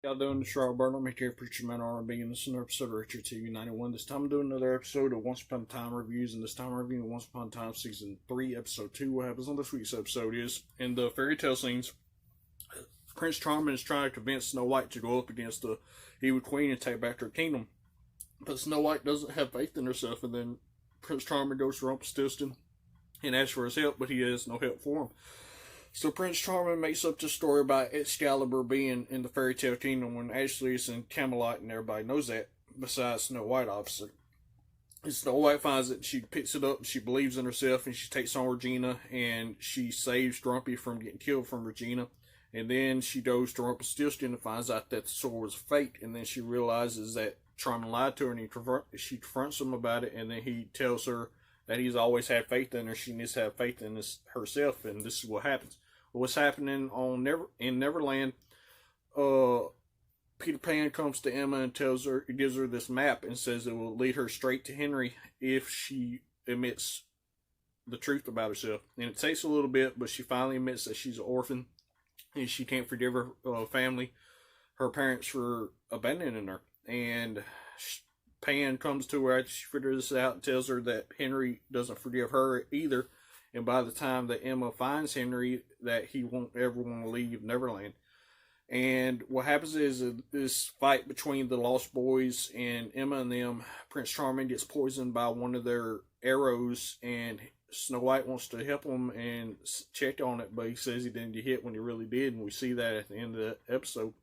Y'all doing the show, Burnham? I'm here, Preacher Man R&B, and this is another episode of Richard TV 91. This time I'm doing another episode of Once Upon a Time reviews, and this time I'm reviewing Once Upon a Time Season 3, Episode 2. What happens on this week's episode is, in the fairy tale scenes, Prince Charming is trying to convince Snow White to go up against the evil queen and take back her kingdom. But Snow White doesn't have faith in herself, and then Prince Charming goes to Rumpelstiltskin and asks for his help, but he has no help for him. So Prince Charming makes up the story about Excalibur being in the fairy tale kingdom when actually it's in Camelot and everybody knows that, besides Snow White, obviously. And Snow White finds it, she picks it up, and she believes in herself, and she takes on Regina, and she saves Grumpy from getting killed from Regina. And then she goes to Rumpelstiltskin and finds out that the sword was fake, and then she realizes that Charming lied to her, and she confronts him about it, and then he tells her that he's always had faith in her. She needs to have faith in herself, and this is what happens. What's happening in Neverland? Peter Pan comes to Emma and gives her this map and says it will lead her straight to Henry if she admits the truth about herself. And it takes a little bit, but she finally admits that she's an orphan and she can't forgive her family, her parents, for abandoning her. And Pan comes to her after she figures this out and tells her that Henry doesn't forgive her either. And by the time that Emma finds Henry, that he won't ever want to leave Neverland. And what happens is this fight between the Lost Boys and Emma and them, Prince Charming gets poisoned by one of their arrows, and Snow White wants to help him and check on it, but he says he didn't get hit when he really did, and we see that at the end of the episode.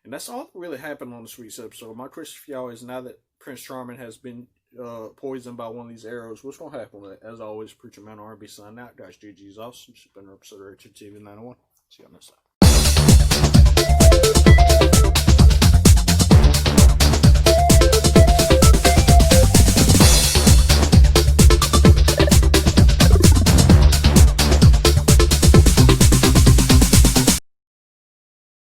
And that's all that really happened on this week's episode. My question for y'all is, now that Prince Charming has been poisoned by one of these arrows, what's going to happen with it? As always, Preacher Man R&B signing out. Guys, GG's awesome. It's been an episode of Richard TV 91. See y'all next time.